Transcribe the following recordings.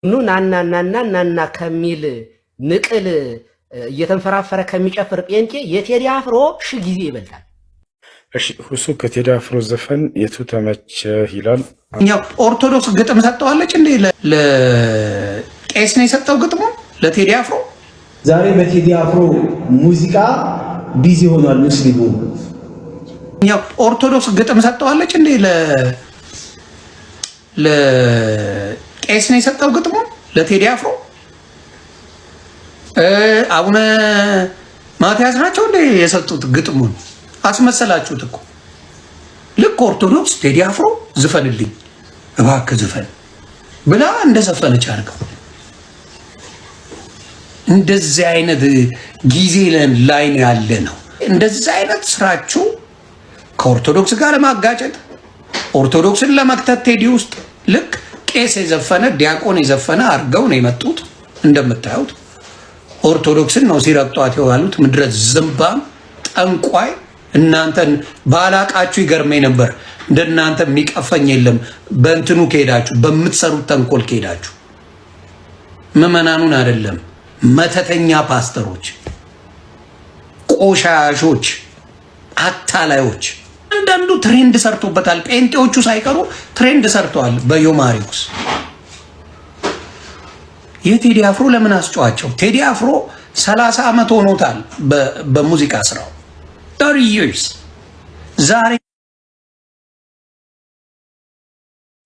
ኑ ናና ናና ናና ከሚል ንቅል እየተንፈራፈረ ከሚጨፍር ጴንጤ የቴዲ አፍሮ ሺህ ጊዜ ይበልጣል። እሺ ሁሱ ከቴዲ አፍሮ ዘፈን የቱ ተመቸህ ይላል። እኛው ኦርቶዶክስ ግጥም ሰጠዋለች እንዴ? ለቄስ ነው የሰጠው ግጥሙ ለቴዲ አፍሮ። ዛሬ በቴዲ አፍሮ ሙዚቃ ቢዚ ሆኗል ሙስሊሙ። እኛው ኦርቶዶክስ ግጥም ሰጠዋለች እንዴ? ለቄስ ነው የሰጠው ግጥሙ ለቴዲ አፍሮ። አቡነ ማትያስ ናቸው እንዴ የሰጡት ግጥሙን? አስመሰላችሁት እኮ። ልክ ኦርቶዶክስ ቴዲ አፍሮ ዝፈንልኝ እባክህ ዝፈን ብላ እንደዘፈነች አድርገው። እንደዚህ አይነት ጊዜ ላይ ያለ ነው። እንደዚህ አይነት ስራችሁ ከኦርቶዶክስ ጋር ለማጋጨት ኦርቶዶክስን ለመክተት ቴዲ ውስጥ ልክ ቄስ የዘፈነ ዲያቆን የዘፈነ አድርገው ነው የመጡት። እንደምታዩት ኦርቶዶክስን ነው ሲረግጧት የዋሉት። ምድረ ዝምባም ጠንቋይ። እናንተን ባላቃችሁ ይገርመኝ ነበር። እንደናንተ የሚቀፈኝ የለም። በእንትኑ ከሄዳችሁ በምትሰሩት ተንኮል ከሄዳችሁ ምዕመናኑን አይደለም መተተኛ ፓስተሮች፣ ቆሻሾች፣ አታላዮች። አንዳንዱ ትሬንድ ሰርቶበታል። ጴንጤዎቹ ሳይቀሩ ትሬንድ ሰርተዋል በዮማሪዎስ። የቴዲ አፍሮ ለምን አስጨዋቸው? ቴዲ አፍሮ 30 ዓመት ሆኖታል በሙዚቃ ስራው 30 years። ዛሬ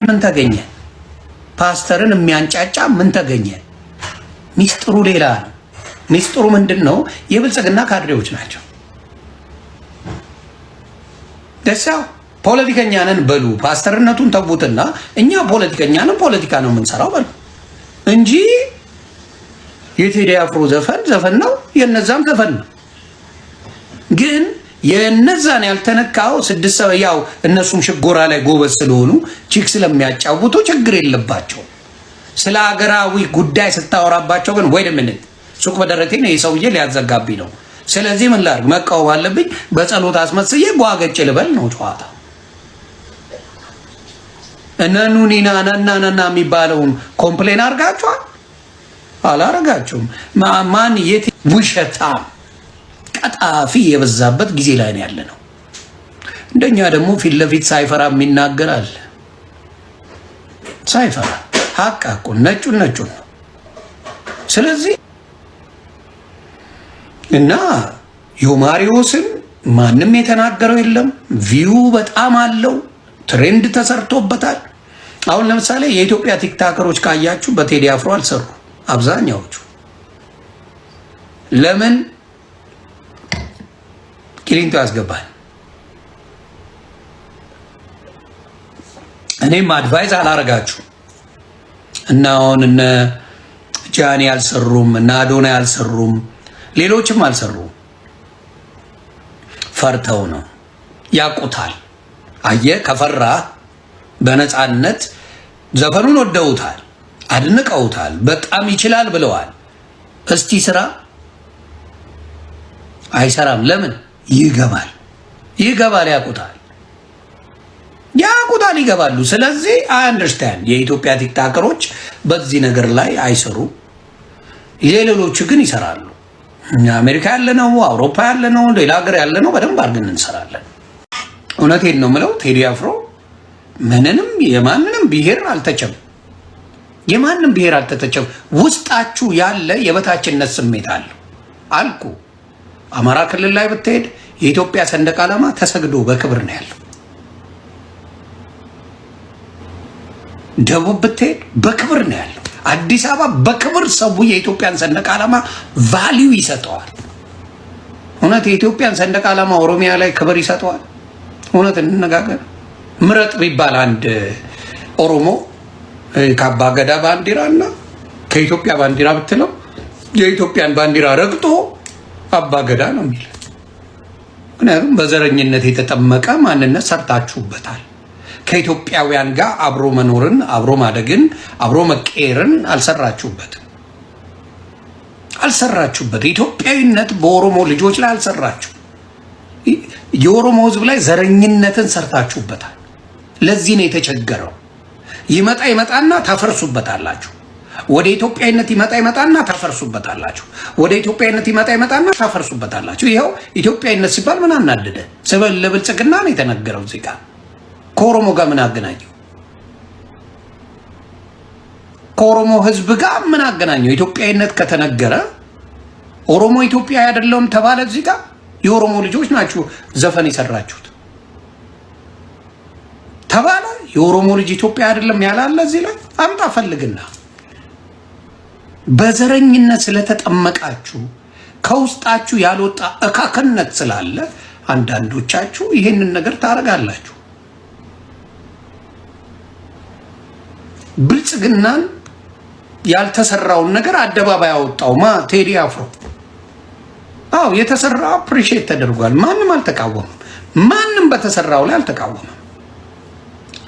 ምን ተገኘ? ፓስተርን የሚያንጫጫ ምን ተገኘ? ሚስጥሩ ሌላ ነው። ሚስጥሩ ምንድን ነው? የብልጽግና ካድሬዎች ናቸው። ደሳው ፖለቲከኛ ነን በሉ። ፓስተርነቱን ተቡትና እኛ ፖለቲከኛ ነን፣ ፖለቲካ ነው የምንሰራው በሉ እንጂ የቴዲ አፍሮ ዘፈን ነው፣ የነዛም ዘፈን ነው። ግን የነዛን ያልተነካው ስድስት ሰው ያው እነሱም ሽጎራ ላይ ጎበዝ ስለሆኑ ቺክ ስለሚያጫውቱ ችግር የለባቸው። ስለ ሀገራዊ ጉዳይ ስታወራባቸው ግን ወይ ምንት ሱቅ በደረቴ ነው የሰውዬ ሊያዘጋብኝ ነው። ስለዚህ ምን ላድርግ? መቃወም አለብኝ። በጸሎት አስመስዬ ጓገጭ ልበል ነው ጨዋታ። እነኑኒና ነናነና የሚባለውን ኮምፕሌን አድርጋችኋል? አላረጋችሁም። ማን የት ውሸታ ቀጣፊ የበዛበት ጊዜ ላይ ነው ያለ ነው። እንደኛ ደግሞ ፊት ለፊት ሳይፈራ የሚናገር አለ። ሳይፈራ ሀቅ እኮ ነጩን ነው። ስለዚህ እና ዮማሪዎስን ማንም የተናገረው የለም። ቪው በጣም አለው። ትሬንድ ተሰርቶበታል። አሁን ለምሳሌ የኢትዮጵያ ቲክታከሮች ካያችሁ በቴዲ አፍሮ አልሰሩ አብዛኛዎቹ። ለምን ቂሊንጦ ያስገባል? እኔም አድቫይዝ አላረጋችሁ እና አሁን እነ ጃኒ አልሰሩም፣ እነ አዶናይ አልሰሩም፣ ሌሎችም አልሰሩም። ፈርተው ነው። ያቁታል። አየ ከፈራ በነፃነት ዘፈኑን ወደውታል፣ አድንቀውታል፣ በጣም ይችላል ብለዋል። እስቲ ስራ አይሰራም። ለምን? ይገባል። ያቁታል፣ ይገባሉ። ስለዚህ አይ አንደርስታንድ የኢትዮጵያ ቲክታከሮች በዚህ ነገር ላይ አይሰሩ፣ የሌሎቹ ግን ይሰራሉ። አሜሪካ ያለነው፣ አውሮፓ ያለነው፣ ሌላ ሀገር ያለነው በደንብ አድርገን እንሰራለን። እውነቴን ነው የምለው። ቴዲ አፍሮ ምንንም የማንንም ብሔር አልተቸም። ውስጣችሁ ያለ የበታችነት ስሜት አለው አልኩ። አማራ ክልል ላይ ብትሄድ የኢትዮጵያ ሰንደቅ ዓላማ ተሰግዶ በክብር ነው ያለው። ደቡብ ብትሄድ በክብር ነው ያለው። አዲስ አበባ በክብር ሰው የኢትዮጵያን ሰንደቅ ዓላማ ቫልዩ ይሰጠዋል። እውነት የኢትዮጵያን ሰንደቅ ዓላማ ኦሮሚያ ላይ ክብር ይሰጠዋል? እውነት እንነጋገር። ምረጥ ቢባል አንድ ኦሮሞ ከአባ ገዳ ባንዲራ እና ከኢትዮጵያ ባንዲራ ብትለው የኢትዮጵያን ባንዲራ ረግጦ አባ ገዳ ነው የሚል። ምክንያቱም በዘረኝነት የተጠመቀ ማንነት ሰርታችሁበታል። ከኢትዮጵያውያን ጋር አብሮ መኖርን፣ አብሮ ማደግን፣ አብሮ መቀየርን አልሰራችሁበትም። ኢትዮጵያዊነት በኦሮሞ ልጆች ላይ አልሰራችሁ። የኦሮሞ ሕዝብ ላይ ዘረኝነትን ሰርታችሁበታል። ለዚህ ነው የተቸገረው። ይመጣና ታፈርሱበታላችሁ። ወደ ኢትዮጵያዊነት ይመጣና ታፈርሱበታላችሁ። ወደ ኢትዮጵያዊነት ይመጣና ታፈርሱበታላችሁ። ይኸው ኢትዮጵያዊነት ሲባል ምን አናደደ? ስበል ለብልጽግና ነው የተነገረው። እዚህ ጋር ከኦሮሞ ጋር ምን አገናኘው? ከኦሮሞ ህዝብ ጋር ምን አገናኘው? ኢትዮጵያዊነት ከተነገረ ኦሮሞ ኢትዮጵያ አይደለም ተባለ። እዚህ ጋር የኦሮሞ ልጆች ናችሁ ዘፈን የሰራችሁት ተባለ። የኦሮሞ ልጅ ኢትዮጵያ አይደለም ያላለ እዚህ ላይ አምጣ ፈልግና። በዘረኝነት ስለተጠመቃችሁ ከውስጣችሁ ያልወጣ እካክነት ስላለ አንዳንዶቻችሁ ይሄንን ነገር ታረጋላችሁ። ብልጽግናን ያልተሰራውን ነገር አደባባይ ያወጣው ቴዲ አፍሮ። አዎ የተሰራ አፕሪሺየት ተደርጓል። ማንም አልተቃወመም። ማንም በተሰራው ላይ አልተቃወመም።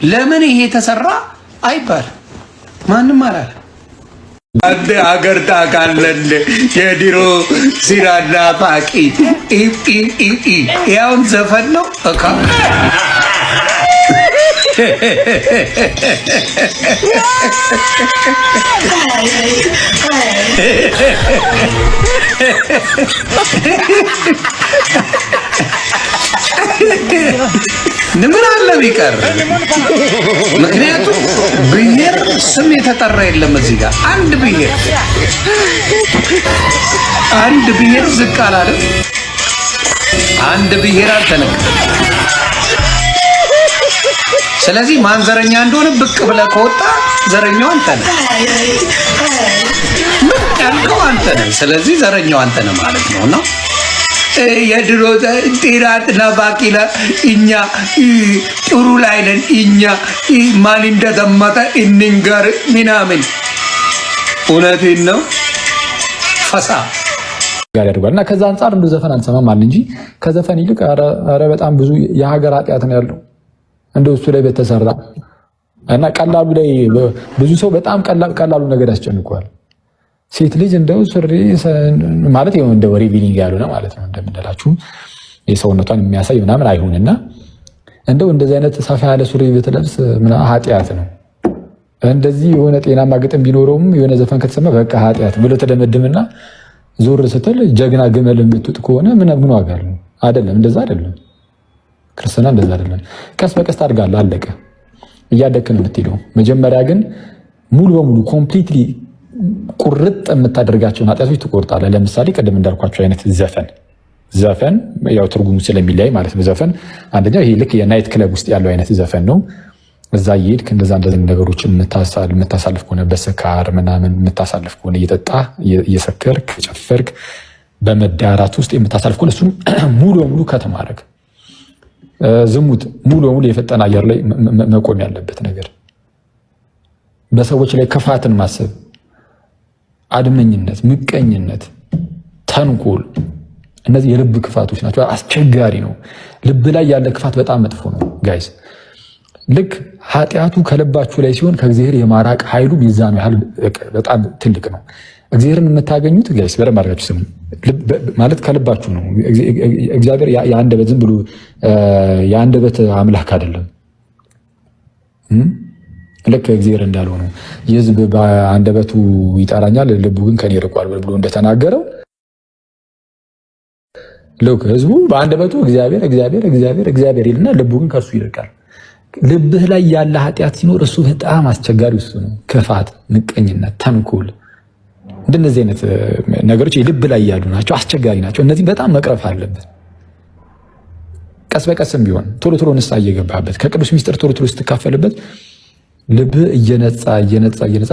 ለምን ይሄ ተሰራ አይባልም። ማንም አላለ። አንድ አገር ታውቃለህ፣ የድሮ ሲራና ፋቂ ያውን ዘፈን ነው እካ ምን አለ ቢቀር? ምክንያቱም ብሔር ስም የተጠራ የለም እዚህ ጋር። አንድ ብሔር ዝቅ አላለም። አንድ ብሔር አልተነገረም። ስለዚህ ማን ዘረኛ እንደሆነ ብቅ ብለህ ከወጣ ዘረኛው አንተ ነህ። ምን ያልከው አንተ ነህ። ስለዚህ ዘረኛው አንተ ነህ ማለት ነው ነው የድሮ ጤናትና ባቂላ እኛ ጥሩ ላይ ነን። እኛ ማን እንደዘመተ እንንገር ምናምን። እውነቴን ነው ፈሳ ጋር ያደርጋል። እና ከዛ አንጻር እንደ ዘፈን አንሰማም አለ እንጂ ከዘፈን ይልቅ ኧረ በጣም ብዙ የሀገር ኃጢአት ነው ያለው እንደው እሱ ላይ በተሰራ እና ቀላሉ ላይ ብዙ ሰው በጣም ቀላሉ ነገር ያስጨንቋል። ሴት ልጅ እንደው ሱሪ ማለት ይሄው እንደው ሪቪሊንግ ያሉና ማለት ነው እንደምንላችሁ የሰውነቷን የሚያሳይ ምናምን አይሁንና እንደው እንደዚህ አይነት ሰፋ ያለ ሱሪ ብትለብስ ኃጢአት ነው። እንደዚህ የሆነ ጤናማ ግጥም ቢኖረውም የሆነ ዘፈን ከተሰማ በቃ ኃጢአት ብሎ ተደመድምና ዞር ስትል ጀግና ግመል የምትውጥ ከሆነ ምን ዋጋ አለው? አይደለም፣ እንደዛ አይደለም። ክርስትና እንደዛ አይደለም። ቀስ በቀስ ታድጋለህ። አለቀ። እያደግክ ነው የምትሄደው። መጀመሪያ ግን ሙሉ በሙሉ ኮምፕሊትሊ ቁርጥ የምታደርጋቸውን ኃጢአቶች ትቆርጣለህ። ለምሳሌ ቅድም እንዳልኳቸው አይነት ዘፈን ያው ትርጉሙ ስለሚለያይ ማለት ነው። ዘፈን አንደኛ ይሄ ልክ የናይት ክለብ ውስጥ ያለው አይነት ዘፈን ነው። እዛ እየሄድክ እንደዛ ነገሮችን የምታሳልፍ ከሆነ በስካር ምናምን የምታሳልፍ ከሆነ እየጠጣ እየሰከርክ ጨፈርክ በመዳራት ውስጥ የምታሳልፍ ከሆነ እሱም ሙሉ በሙሉ ከተማረክ ዝሙት ሙሉ በሙሉ የፈጠነ አየር ላይ መቆም ያለበት ነገር፣ በሰዎች ላይ ክፋትን ማሰብ፣ አድመኝነት፣ ምቀኝነት፣ ተንኮል፣ እነዚህ የልብ ክፋቶች ናቸው። አስቸጋሪ ነው። ልብ ላይ ያለ ክፋት በጣም መጥፎ ነው ጋይስ። ልክ ኃጢአቱ ከልባችሁ ላይ ሲሆን ከእግዚአብሔር የማራቅ ኃይሉ ሚዛኑ ያህል በጣም ትልቅ ነው። እግዚአብሔርን የምታገኙት ጋይስ በደንብ አድርጋችሁ ስሙ። ማለት ከልባችሁ ነው። እግዚአብሔር የአንደበት ዝም ብሎ የአንደበት አምላክ አይደለም። ልክ እግዚአብሔር እንዳለው ነው። የሕዝብ በአንደበቱ ይጠራኛል ልቡ ግን ከኔ ርቋል ብሎ እንደተናገረው ልክ ሕዝቡ በአንደበቱ እግዚአብሔር እግዚአብሔር እግዚአብሔር እግዚአብሔር ይልና ልቡ ግን ከእርሱ ይርቃል። ልብህ ላይ ያለ ኃጢአት ሲኖር እሱ በጣም አስቸጋሪ እሱ ነው። ክፋት፣ ምቀኝነት፣ ተንኮል እንደነዚህ አይነት ነገሮች ልብ ላይ ያሉ ናቸው፣ አስቸጋሪ ናቸው። እነዚህ በጣም መቅረፍ አለበት። ቀስ በቀስም ቢሆን ቶሎ ቶሎ ንስሐ እየገባበት ከቅዱስ ሚስጥር ቶሎ ቶሎ ስትካፈልበት ልብ እየነጻ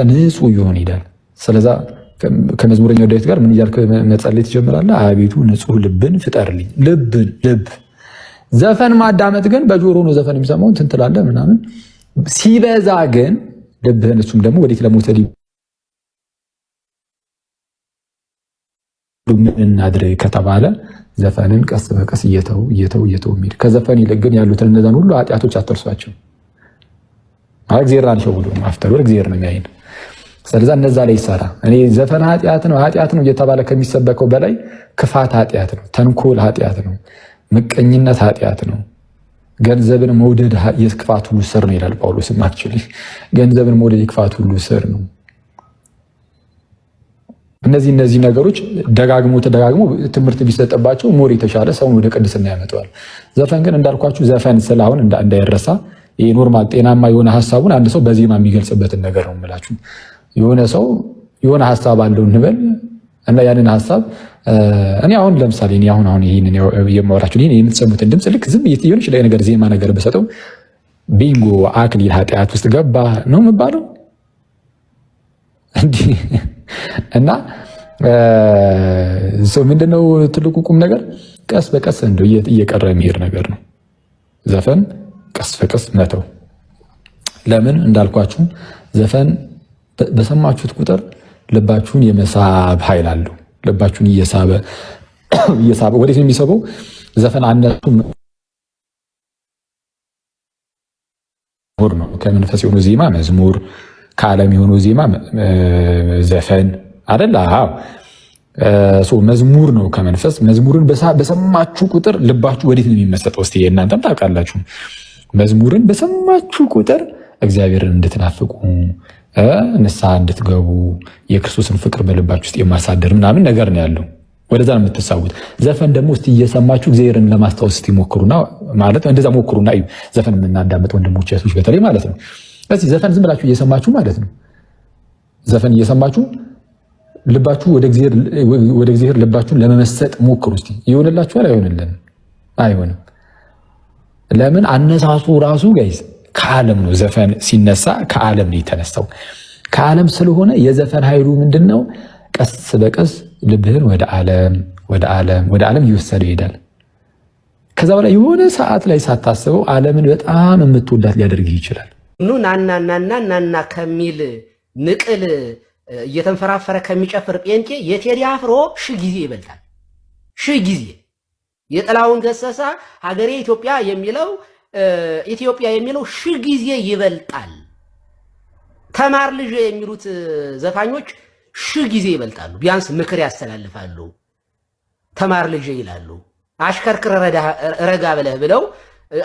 ንጹህ እየሆነ ይሄዳል። ስለዛ ከመዝሙረኛው ዳዊት ጋር ምን እያልክ መጸለይ ትጀምራለህ? አቤቱ ንጹህ ልብን ፍጠርልኝ። ልብ ዘፈን ማዳመጥ ግን በጆሮ ነው ዘፈን የሚሰማው እንትን ትላለህ ምናምን። ሲበዛ ግን ልብህን እሱም ደግሞ ወዴት ለሞተድ ምን እናድርግ ከተባለ ዘፈንን ቀስ በቀስ እየተው የሚሄድ ከዘፈን ይልቅ ግን ያሉትን እነዛን ሁሉ ኃጢአቶች አትርሷቸው። እግዚአብሔር አልሸውዶም። አፍተር እግዚአብሔር ነው የሚያይን። ስለዛ እነዛ ላይ ይሰራ። እኔ ዘፈን ኃጢአት ነው እየተባለ ከሚሰበከው በላይ ክፋት ኃጢአት ነው፣ ተንኮል ኃጢአት ነው፣ ምቀኝነት ኃጢአት ነው። ገንዘብን መውደድ የክፋት ሁሉ ስር ነው ይላል ጳውሎስም። አክቹሊ ገንዘብን መውደድ የክፋት ሁሉ ስር ነው። እነዚህ ነገሮች ደጋግሞ ትምህርት ቢሰጥባቸው ሞር የተሻለ ሰውን ወደ ቅድስና ያመጣዋል። ዘፈን ግን እንዳልኳችሁ ዘፈን ስለአሁን እንዳይረሳ ይሄ ኖርማል ጤናማ የሆነ ሐሳቡን አንድ ሰው በዜማ የሚገልጽበትን ነገር ነው የምላችሁ። የሆነ ሰው የሆነ ሐሳብ አለው እንበል እና ያንን ሐሳብ እኔ አሁን ለምሳሌ እኔ አሁን ይሄንን የማወራችሁ ይሄን የምትሰሙትን ድምጽ ልክ ዝም የሆነች ላይ ነገር ዜማ ነገር በሰጠው ቢንጎ አክሊል ኃጢአት ውስጥ ገባ ነው የሚባለው እንዴ? እና ሰው ምንድነው ትልቁ ቁም ነገር ቀስ በቀስ እንደው እየቀረ የሚሄድ ነገር ነው። ዘፈን ቀስ በቀስ መተው። ለምን እንዳልኳችሁ ዘፈን በሰማችሁት ቁጥር ልባችሁን የመሳብ ኃይል አለው። ልባችሁን እየሳበ ወዴት ነው የሚሰበው? ዘፈን አነቱ ነው። ከመንፈስ የሆኑ ዜማ መዝሙር፣ ከዓለም የሆኑ ዜማ ዘፈን አይደል? አዎ መዝሙር ነው ከመንፈስ። መዝሙርን በሰማችሁ ቁጥር ልባችሁ ወዴት ነው የሚመሰጠው? እስቲ እናንተም ታውቃላችሁ። መዝሙርን በሰማችሁ ቁጥር እግዚአብሔርን እንድትናፍቁ ንስሐ እንድትገቡ የክርስቶስን ፍቅር በልባችሁ ውስጥ የማሳደር ምናምን ነገር ነው ያለው። ወደዛ ነው የምትሳቡት። ዘፈን ደግሞ እስቲ እየሰማችሁ እግዚአብሔርን ለማስታወስ እስቲ ሞክሩና ማለት እንደዛ ሞክሩና እዩ። ዘፈን የምናዳምጥ ወንድሞች እህቶች በተለይ ማለት ነው። እስቲ ዘፈን ዝም ብላችሁ እየሰማችሁ ማለት ነው። ዘፈን እየሰማችሁ ልባችሁ ወደ እግዚአብሔር ልባችሁን ለመመሰጥ ሞክሩ እስቲ። ይሆንላችኋል? አይሆንልንም? አይሆንም። ለምን? አነሳሱ ራሱ ጋይዝ ከዓለም ነው። ዘፈን ሲነሳ ከዓለም ነው የተነሳው። ከዓለም ስለሆነ የዘፈን ኃይሉ ምንድነው? ቀስ በቀስ ልብህን ወደ ዓለም እየወሰደው ይሄዳል። ከዛ በላይ የሆነ ሰዓት ላይ ሳታስበው ዓለምን በጣም የምትወዳት ሊያደርግህ ይችላል። ኑ ናና ከሚል ንቅል እየተንፈራፈረ ከሚጨፍር ጴንጤ የቴዲ አፍሮ ሺህ ጊዜ ይበልጣል። ሺህ ጊዜ የጥላሁን ገሰሳ ሀገሬ ኢትዮጵያ የሚለው ሺህ ጊዜ ይበልጣል። ተማር ልጅ የሚሉት ዘፋኞች ሺህ ጊዜ ይበልጣሉ። ቢያንስ ምክር ያስተላልፋሉ። ተማር ልጅ ይላሉ። አሽከርክረ ረጋ ብለህ ብለው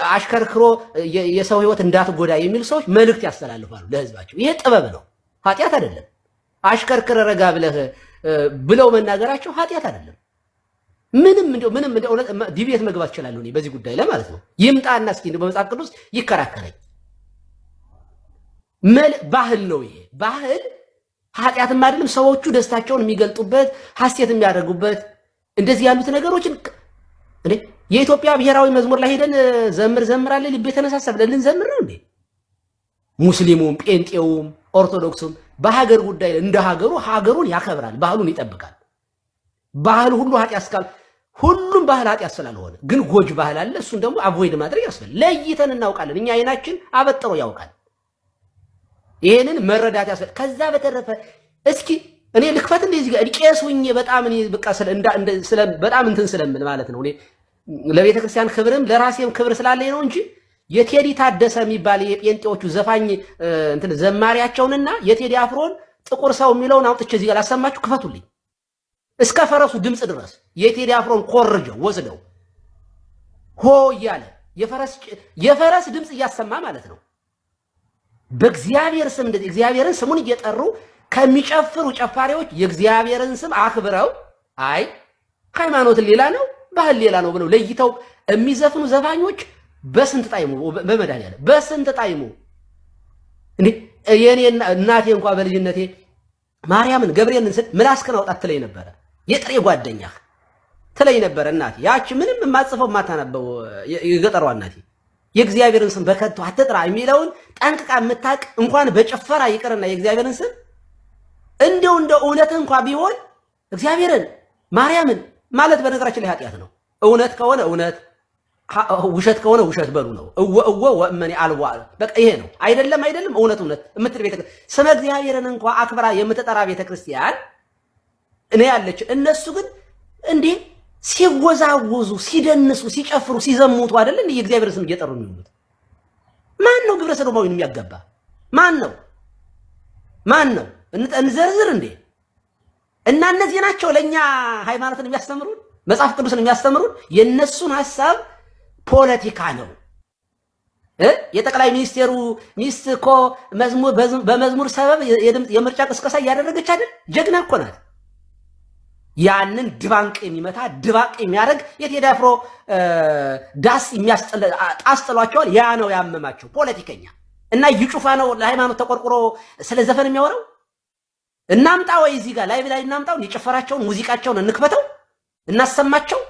አሽከርክሮ የሰው ሕይወት እንዳትጎዳ የሚሉ ሰዎች መልእክት ያስተላልፋሉ ለሕዝባቸው። ይሄ ጥበብ ነው፣ ኃጢአት አይደለም። አሽከርክረ ረጋ ብለህ ብለው መናገራቸው ኃጢአት አይደለም። ምንም እንደው ዲቤት መግባት እችላለሁ እኔ በዚህ ጉዳይ ላይ ማለት ነው። ይምጣና እስኪ በመጽሐፍ ቅዱስ ይከራከረኝ። ባህል ነው ይሄ። ባህል ኃጢአትም አይደለም። ሰዎቹ ደስታቸውን የሚገልጡበት ሐሴት የሚያደርጉበት እንደዚህ ያሉት ነገሮችን እንዴ የኢትዮጵያ ብሔራዊ መዝሙር ላይ ሄደን ዘምራለን ልቤ ተነሳሳ ብለን ልንዘምር ነው እንዴ? ሙስሊሙም ጴንጤውም ኦርቶዶክሱም በሀገር ጉዳይ እንደ ሀገሩን ያከብራል፣ ባህሉን ይጠብቃል። ባህል ሁሉ ኃጢአት ሁሉም ባህል ኃጢአት ስላልሆነ ግን ጎጅ ባህል አለ። እሱን ደግሞ አቮይድ ማድረግ ያስፈልጋል። ለይተን እናውቃለን። እኛ አይናችን አበጥሮ ያውቃል። ይሄንን መረዳት ያስፈልጋል። ከዛ በተረፈ እስኪ እኔ ልክፈት እንደዚህ ጋር ቄሱኝ በጣም እኔ በቃ በጣም እንትን ስለምን ማለት ነው። እኔ ለቤተ ክርስቲያን ክብርም ለራሴም ክብር ስላለኝ ነው እንጂ የቴዲ ታደሰ የሚባል የጴንጤዎቹ ዘፋኝ እንትን ዘማሪያቸውንና የቴዲ አፍሮን ጥቁር ሰው የሚለውን አውጥቼ እዚህ ጋር ላሰማችሁ። ክፈቱልኝ እስከ ፈረሱ ድምፅ ድረስ የቴዲ አፍሮን ኮርጀው ወስደው ሆ እያለ የፈረስ ድምፅ እያሰማ ማለት ነው። በእግዚአብሔር ስም እንደዚህ እግዚአብሔርን ስሙን እየጠሩ ከሚጨፍሩ ጨፋሪዎች የእግዚአብሔርን ስም አክብረው አይ ሃይማኖት ሌላ ነው ባህል ሌላ ነው ብለው ለይተው የሚዘፍኑ ዘፋኞች በስንት ጣይሙ በመድኃኒዓለም በስንት ጣይሙ እንዴ! የኔ እናቴ እንኳን በልጅነቴ ማርያምን ገብርኤልን ስል ምላስከን አውጣት ትለኝ ነበረ። የጥሬ ጓደኛህ ትለኝ ነበረ እናቴ። ያቺ ምንም የማጽፈው የማታነበው የገጠሯ እናቴ የእግዚአብሔርን ስም በከንቱ አትጥራ የሚለውን ጠንቅቃ የምታውቅ እንኳን በጭፈራ ይቅርና የእግዚአብሔርን ስም እንደው እውነት እንኳን ቢሆን እግዚአብሔርን ማርያምን ማለት በነገራችን ላይ ኃጢአት ነው። እውነት ከሆነ እውነት፣ ውሸት ከሆነ ውሸት በሉ ነው። እወ ወእመኔ አልዋ በቃ ይሄ ነው። አይደለም እውነት የምትል ቤተክርስቲያን ስመ እግዚአብሔርን እንኳን አክብራ የምትጠራ ቤተክርስቲያን እኔ ያለች። እነሱ ግን እንዴ ሲወዛወዙ፣ ሲደንሱ፣ ሲጨፍሩ፣ ሲዘሙቱ አይደል እንዴ የእግዚአብሔር ስም እየጠሩ የሚውሉት? ማን ነው ግብረ ሰዶማዊን የሚያገባ? ማን ነው? እንዘርዝር እንዴ? እና እነዚህ ናቸው ለኛ ሃይማኖትን የሚያስተምሩን፣ መጽሐፍ ቅዱስን የሚያስተምሩን። የነሱን ሐሳብ ፖለቲካ ነው። የጠቅላይ ሚኒስቴሩ ሚስት እኮ በመዝሙር ሰበብ የምርጫ ቅስቀሳ እያደረገች አይደል? ጀግና እኮ ናት። ያንን ድባንቅ የሚመታ ድባቅ የሚያደርግ የቴዲ አፍሮ ዳስ ጣስጥሏቸዋል። ያ ነው ያመማቸው ፖለቲከኛ እና ይጩፋ ነው ለሃይማኖት ተቆርቆሮ ስለ ዘፈን የሚያወራው። እናምጣ ወይ እዚህ ጋር ላይ እናምጣው፣ የጨፈራቸውን ሙዚቃቸውን እንክፈተው፣ እናሰማቸው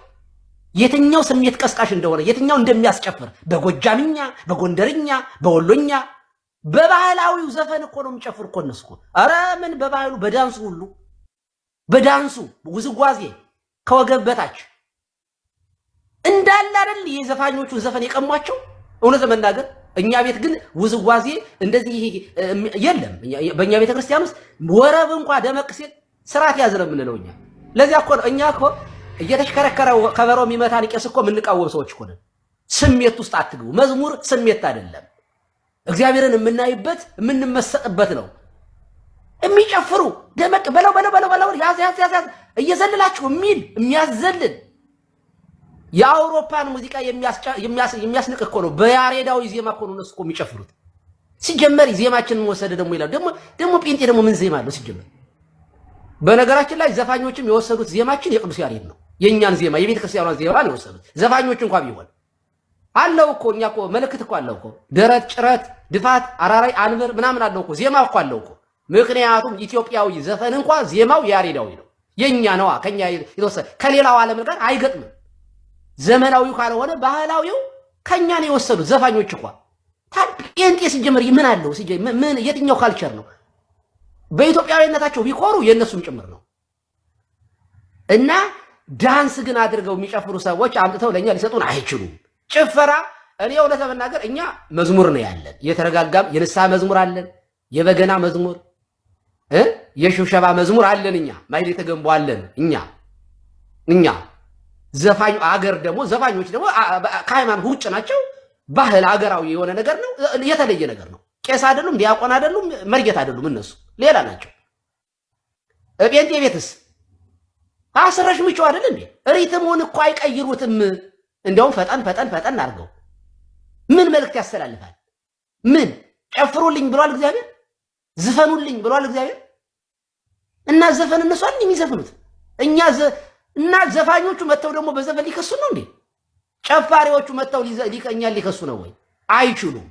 የትኛው ስሜት ቀስቃሽ እንደሆነ የትኛው እንደሚያስጨፍር በጎጃምኛ፣ በጎንደርኛ፣ በወሎኛ በባህላዊው ዘፈን እኮ ነው የሚጨፍር እኮ እነሱ እኮ። ኧረ ምን በባህሉ በዳንሱ ሁሉ በዳንሱ ውዝዋዜ ከወገብ በታች እንዳለ አይደል የዘፋኞቹን ዘፈን የቀሟቸው። እውነት ለመናገር እኛ ቤት ግን ውዝዋዜ እንደዚህ የለም። በእኛ ቤተ ክርስቲያን ውስጥ ወረብ እንኳን ደመቅ ሲል ስርዓት ያዝ ነው የምንለው እኛ። ለዚያ እኮ እኛ እኮ እየተሽከረከረ ከበሮ የሚመታን ቄስ እኮ የምንቃወም ሰዎች እኮ ነን። ስሜት ውስጥ አትግቡ። መዝሙር ስሜት አይደለም፣ እግዚአብሔርን የምናይበት የምንመሰጥበት ነው። የሚጨፍሩ ደመቅ በለው ያዝ እየዘለላችሁ የሚል የሚያዘልል የአውሮፓን ሙዚቃ የሚያስንቅ እኮ ነው። በያሬዳዊ ዜማ እኮ ነው እነሱ እኮ የሚጨፍሩት። ሲጀመር ዜማችንን ወሰደ ደግሞ ይላል። ደግሞ ጴንጤ ደግሞ ምን ዜማ አለው ሲጀመር? በነገራችን ላይ ዘፋኞችም የወሰዱት ዜማችን የቅዱስ ያሬድ ነው። የኛን ዜማ የቤተ ክርስቲያኗን ዜማ ነው የወሰዱት ዘፋኞች እንኳን ቢሆን አለው እኮ። እኛ እኮ መልእክት እኮ አለው እኮ ደረት፣ ጭረት፣ ድፋት፣ አራራይ፣ አንብር ምናምን አለው እኮ ዜማ እኮ አለው እኮ። ምክንያቱም ኢትዮጵያዊ ዘፈን እንኳን ዜማው ያሬዳዊ ነው። የኛ ነዋ ከኛ የተወሰደ ከሌላው ዓለም ጋር አይገጥምም። ዘመናዊው ካልሆነ ባህላዊው ከኛ ነው የወሰዱት ዘፋኞች እንኳን። ጴንጤ ሲጀመር ምን አለው ሲጀመር ምን የትኛው ካልቸር ነው? በኢትዮጵያዊነታቸው ቢኮሩ የነሱም ጭምር ነው። እና ዳንስ ግን አድርገው የሚጨፍሩ ሰዎች አምጥተው ለኛ ሊሰጡን አይችሉም። ጭፈራ እኔ እውነት ለመናገር እኛ መዝሙር ነው ያለን፣ የተረጋጋም የንስሐ መዝሙር አለን፣ የበገና መዝሙር የሽብሸባ መዝሙር አለን፣ እኛ ማይሌት ተገንቦ አለን። እኛ ዘፋኝ አገር ደግሞ ዘፋኞች ደግሞ ከሃይማኖት ውጭ ናቸው። ባህል አገራዊ የሆነ ነገር ነው፣ የተለየ ነገር ነው። ቄስ አይደሉም፣ ዲያቆን አይደሉም፣ መርጌት አይደሉም፣ እነሱ ሌላ ናቸው። ጴንጤ ቤትስ አስረሽ ምቹ አይደል እንዴ? ሪትሙን እኮ አይቀይሩትም። እንደውም ፈጠን አድርገው ምን መልእክት ያስተላልፋል? ምን ጨፍሩልኝ ብሏል እግዚአብሔር? ዝፈኑልኝ ብሏል እግዚአብሔር? እና ዘፈን እነሱ አይደል የሚዘፍኑት? እና ዘፋኞቹ መተው ደግሞ በዘፈን ሊከሱ ነው እንዴ? ጨፋሪዎቹ መተው ሊቀኛል ሊከሱ ነው ወይ? አይችሉም።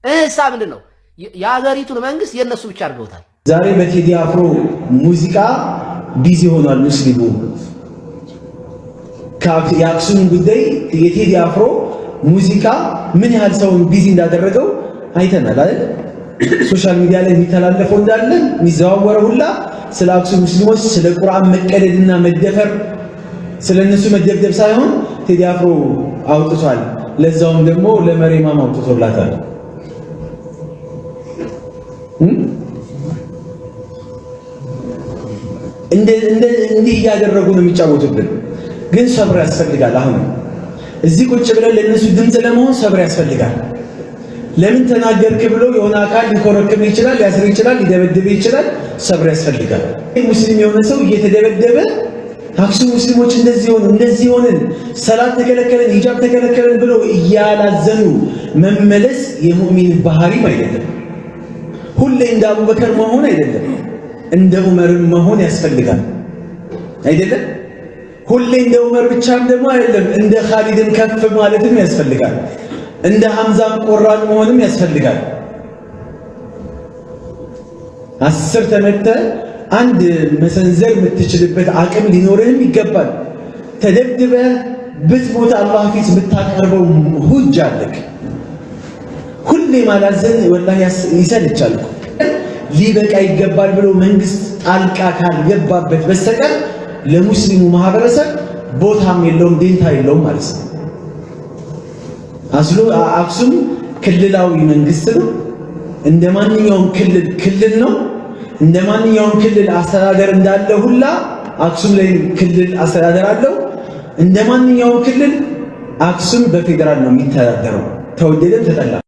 እህሳ ምንድን ነው? የሀገሪቱን መንግስት የነሱ ብቻ አድርገውታል። ዛሬ በቴዲ አፍሮ ሙዚቃ ቢዚ ሆኗል ሙስሊሙ። የአክሱም ጉዳይ የቴዲ አፍሮ ሙዚቃ ምን ያህል ሰውን ቢዚ እንዳደረገው አይተናል አይደል? ሶሻል ሚዲያ ላይ የሚተላለፈው እንዳለ የሚዘዋወረው ሁላ ስለ አክሱም ሙስሊሞች ስለ ቁርአን መቀደድና መደፈር ስለ እነሱ መደብደብ ሳይሆን ቴዲ አፍሮ አውጥቷል። ለዛውም ደግሞ ለመሬማም አውጥቶላታል። እንዲህ እያደረጉ ነው የሚጫወቱብን። ግን ሰብር ያስፈልጋል። አሁን እዚህ ቁጭ ብለን ለነሱ ድምፅ ለመሆን ሰብር ያስፈልጋል። ለምን ተናገርክ ብሎ የሆነ አካል ሊኮረክም ይችላል፣ ሊያስር ይችላል፣ ሊደበድብ ይችላል። ሰብር ያስፈልጋል። ሙስሊም የሆነ ሰው እየተደበደበ አክሱም ሙስሊሞች እንደዚህ ሆንን፣ ሰላት ተከለከለን፣ ሂጃብ ተከለከለን ብሎ እያላዘኑ መመለስ የሙእሚን ባህሪም አይደለም። ሁሌ እንደ አቡበከር መሆን አይደለም፣ እንደ ዑመርም መሆን ያስፈልጋል አይደለም። ሁሌ እንደ ዑመር ብቻም ደግሞ አይደለም፣ እንደ ኻሊድም ከፍ ማለትም ያስፈልጋል። እንደ ሐምዛም ቆራጥ መሆንም ያስፈልጋል። 10 ተመተ አንድ መሰንዘር የምትችልበት አቅም ሊኖርህም ይገባል። ተደብድበህ ብትሞት አላህ ፊት የምታቀርበው ሁጅ አለክ። ሁሌ ማላዘን ወላሂ ይሰልቻል። ሊበቃ ይገባል ብሎ መንግስት ጣልቃ ካልገባበት በስተቀር ለሙስሊሙ ማህበረሰብ ቦታም የለውም፣ ደንታ የለውም ማለት ነው። አክሱም ክልላዊ መንግስት ነው። እንደ ማንኛውም ክልል ነው። እንደ ማንኛውም ክልል አስተዳደር እንዳለ ሁላ አክሱም ላይ ክልል አስተዳደር አለው። እንደ ማንኛውም ክልል አክሱም በፌደራል ነው የሚተዳደረው፣ ተወደደም ተጠላ።